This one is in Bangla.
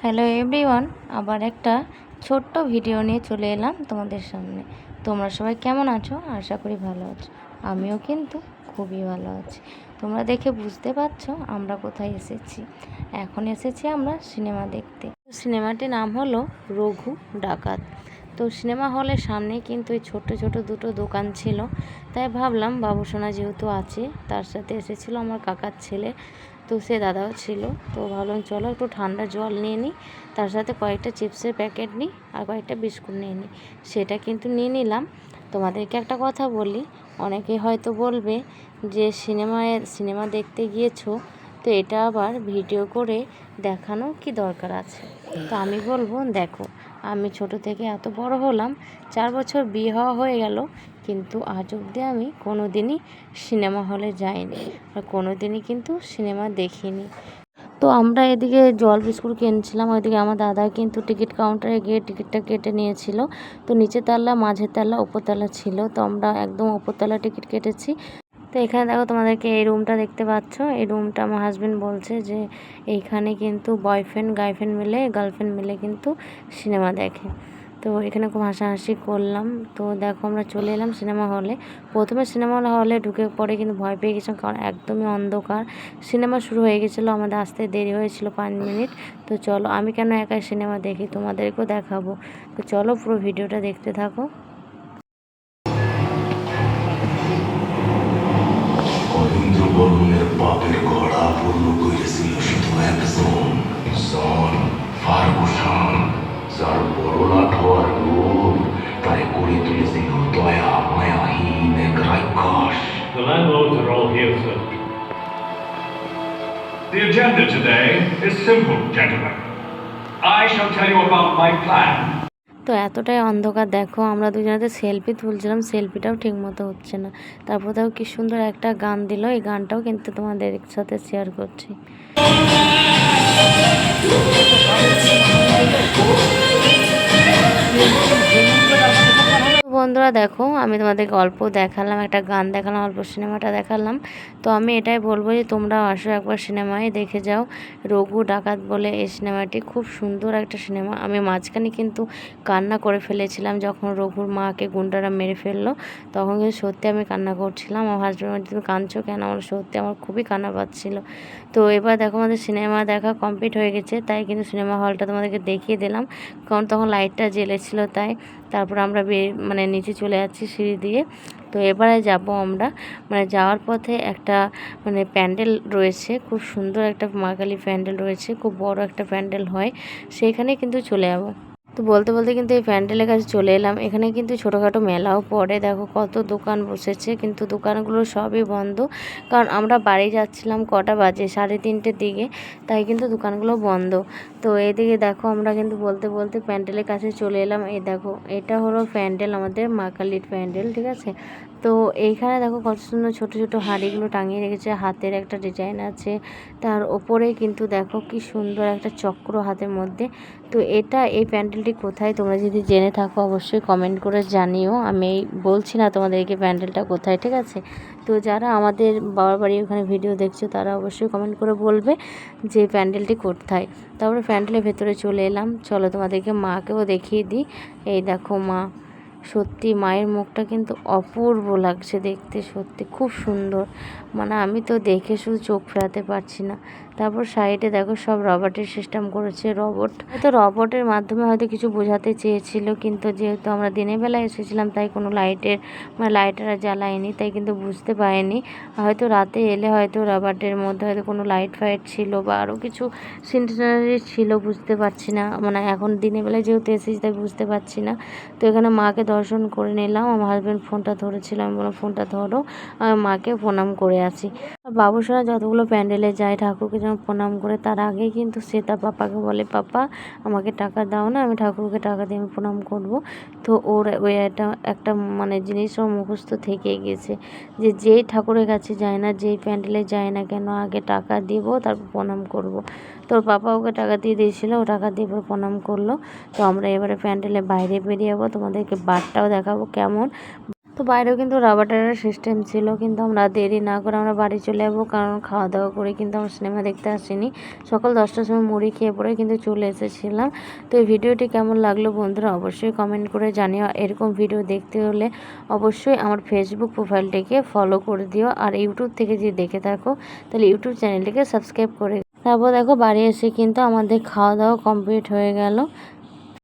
হ্যালো এভরিওয়ান, আবার একটা ছোট্ট ভিডিও নিয়ে চলে এলাম তোমাদের সামনে। তোমরা সবাই কেমন আছো? আশা করি ভালো আছো। আমিও কিন্তু খুবই ভালো আছি। তোমরা দেখে বুঝতে পারছো আমরা কোথায় এসেছি। এখন এসেছি আমরা সিনেমা দেখতে। সিনেমাটির নাম হলো রঘু ডাকাত। তো সিনেমা হলের সামনে কিন্তু এই ছোট ছোট দুটো দোকান ছিল, তাই ভাবলাম বাবুসোনা যেহেতু আছে, তার সাথে এসেছিলো আমার কাকার ছেলে, তো সে দাদাও ছিল। তো ভাবলাম চলো একটু ঠান্ডা জল নিয়ে নিই, তার সাথে কয়েকটা চিপসের প্যাকেট নিই আর কয়েকটা বিস্কুট নিয়ে নিই। সেটা কিন্তু নিয়ে নিলাম। তোমাদেরকে একটা কথা বলি, অনেকে হয়তো বলবে যে সিনেমা দেখতে গিয়েছো, তো এটা আবার ভিডিও করে দেখানো কি দরকার আছে? তো আমি বলবো, দেখো, আমি ছোট থেকে এত বড় হলাম, 4 বছর বিয়ে হওয়া হয়ে গেল, কিন্তু আজ অবধি আমি কোনো দিনই সিনেমা হলে যাইনি আর কোনো দিনই কিন্তু সিনেমা দেখিনি। তো আমরা এদিকে জল বিস্কুট কিনছিলাম, ওইদিকে আমার দাদা কিন্তু টিকিট কাউন্টারে গিয়ে টিকিটটা কেটে নিয়েছিল। তো নিচের তলা, মাঝের তলা, উপরতলা ছিল, তো আমরা একদম উপরতলা টিকিট কেটেছি। তো এখানে দেখো, তোমাদেরকে এই রুমটা দেখতে পাচ্ছ, এই রুমটা আমার হাজব্যান্ড বলছে যে এইখানে কিন্তু বয়ফ্রেন্ড গার্লফ্রেন্ড মিলে কিন্তু সিনেমা দেখে। তো এখানে খুব হাসাহাসি করলাম। তো দেখো, আমরা চলে এলাম সিনেমা হলে। প্রথমে সিনেমা হলে ঢুকে পরে কিন্তু ভয় পেয়ে গেছিলাম, কারণ একদমই অন্ধকার। সিনেমা শুরু হয়ে গেছিলো, আমাদের আসতে দেরি হয়েছিল 5 মিনিট। তো চলো, আমি কেন একাই সিনেমা দেখি, তোমাদেরকেও দেখাবো। তো চলো, পুরো ভিডিওটা দেখতে থাকো। বরুণের পাপের গড়া পূর্ণ করেছিল শুধু একজন জন ফার্গুসন, যার বড়লাট হওয়ার লোভ তাই করে তুলেছিল দয়া মায়াহীন এক রাক্ষস। The landlords are all here, sir. The agenda today is simple, gentlemen. I shall tell you about my plan. তো এতটাই অন্ধকার, দেখো আমরা দুজনেতে সেলফি তুলছিলাম, সেলফিটাও ঠিক মতো হচ্ছে না। তারপর দেখো কি সুন্দর একটা গান দিল, এই গানটাও কিন্তু তোমাদের সাথে শেয়ার করছি। বন্ধুরা দেখো, আমি তোমাদেরকে অল্প দেখালাম, একটা গান দেখালাম, অল্প সিনেমাটা দেখালাম। তো আমি এটাই বলবো যে তোমরাও আসো একবার সিনেমায় দেখে যাও। রঘু ডাকাত বলে এই সিনেমাটি খুব সুন্দর একটা সিনেমা। আমি মাঝখানে কিন্তু কান্না করে ফেলেছিলাম, যখন রঘুর মাকে গুন্ডারা মেরে ফেললো, তখন কিন্তু সত্যি আমি কান্না করছিলাম। আমার হাজব্যান্ড, তুমি কাঁদছো কেন? আমার সত্যি আমার খুবই কান্না পাচ্ছিল। তো এবার দেখো, আমাদের সিনেমা দেখা কমপ্লিট হয়ে গেছে, তাই কিন্তু সিনেমা হলটা তোমাদেরকে দেখিয়ে দিলাম, কারণ তখন লাইটটা জ্বেলেছিল তাই। তারপর আমরা নিচে চলে যাচ্ছি সিঁড়ি দিয়ে। তো এবারে যাব আমরা, যাওয়ার পথে একটা প্যান্ডেল রয়েছে, খুব সুন্দর একটা মা কালী প্যান্ডেল রয়েছে, খুব বড় একটা প্যান্ডেল হয়, সেইখানে কিন্তু চলে যাব। তো বলতে বলতে কিন্তু এই প্যান্ডেলের কাছে চলে এলাম। এখানে কিন্তু ছোটোখাটো মেলাও পড়ে, দেখো কত দোকান বসেছে, কিন্তু দোকানগুলো সবই বন্ধ, কারণ আমরা বাড়ি যাচ্ছিলাম কটা বাজে, 3:30-র দিকে, তাই কিন্তু দোকানগুলো বন্ধ। তো এইদিকে দেখো, আমরা কিন্তু বলতে বলতে প্যান্ডেলের কাছে চলে এলাম। এই দেখো, এটা হলো প্যান্ডেল, আমাদের মা কালীর প্যান্ডেল, ঠিক আছে। তো এইখানে দেখো কত সুন্দর ছোট ছোট হাঁড়িগুলো টাঙিয়ে রেখেছে, হাতের একটা ডিজাইন আছে, তার ওপরে কিন্তু দেখো কি সুন্দর একটা চক্র হাতের মধ্যে। তো এই প্যান্ডেলটি কোথায়, তোমরা যদি জেনে থাকো অবশ্যই কমেন্ট করে জানিও। আমি বলছি না তোমাদেরকে প্যান্ডেলটা কোথায়, ঠিক আছে। তো যারা আমাদের বাবার বাড়ি ওখানে ভিডিও দেখছো, তারা অবশ্যই কমেন্ট করে বলবে যে প্যান্ডেলটি কোথায়। তারপরে প্যান্ডেলের ভেতরে চলে এলাম। চলো তোমাদেরকে মাকেও দেখিয়ে দিই। এই দেখো মা, সত্যি মায়ের মুখটা কিন্তু অপূর্ব লাগছে দেখতে, সত্যি খুব সুন্দর, আমি তো দেখে শুধু চোখ ফেরাতে পারছি না। তারপর সাইডে দেখো সব রবার্টের সিস্টেম করেছে, হয়তো রবটের মাধ্যমে হয়তো কিছু বোঝাতে চেয়েছিল, কিন্তু যেহেতু আমরা দিনের বেলা এসেছিলাম, তাই কোনো লাইটার জ্বালায়নি, তাই কিন্তু বুঝতে পারিনি। হয়তো রাতে এলে হয়তো রবার্টের মধ্যে হয়তো কোনো লাইট ফাইট ছিল বা আরও কিছু সিনারি ছিল, বুঝতে পারছি না। এখন দিনের বেলায় যেহেতু এসেছি, তাই বুঝতে পারছি না। তো এখানে মাকে দর্শন করে নিলাম। আমার হাজব্যান্ড ফোনটা ধরেছিল, আমি বললাম ফোনটা ধরো, আমি মাকে প্রণাম করে আসি। বাবুসোনা যতগুলো প্যান্ডেলে যায়, ঠাকুরকে যখন প্রণাম করে, তার আগেই কিন্তু সে তার পাপাকে বলে, পাপা আমাকে টাকা দাও না, আমি ঠাকুরকে টাকা দিয়ে আমি প্রণাম করব। তো ওর ওই একটা জিনিস ওর মুখস্থ থেকে গেছে, যে যেই ঠাকুরের কাছে যায় না, যেই প্যান্ডেলে যায় না কেন, আগে টাকা দিব, তারপর প্রণাম করব। তোর পাপা ওকে টাকা দিয়ে দিয়েছিল, ও টাকা দিয়ে প্রণাম করলো। তো আমরা এবারে প্যান্ডেলের বাইরে বেরিয়ে যাবো, তোমাদেরকে বারটাও দেখাবো কেমন। তো তো বাইরেও কিন্তু রাবার টায়ারের সিস্টেম ছিল, কিন্তু আমরা দেরি না করে আমরা বাড়ি চলে যাবো, কারণ খাওয়া দাওয়া করে কিন্তু আমরা সিনেমা দেখতে আসিনি। সকাল 10টার সময় মুড়ি খেয়ে পরে কিন্তু চলে এসেছিলাম। তো এই ভিডিওটি কেমন লাগলো বন্ধুরা অবশ্যই কমেন্ট করে জানিও। এরকম ভিডিও দেখতে হলে অবশ্যই আমার ফেসবুক প্রোফাইলটিকে ফলো করে দিও, আর ইউটিউব থেকে যদি দেখে থাকো তাহলে ইউটিউব চ্যানেলটিকে সাবস্ক্রাইব করে। তারপর দেখো বাড়ি এসে কিন্তু আমাদের খাওয়া দাওয়া কমপ্লিট হয়ে গেল।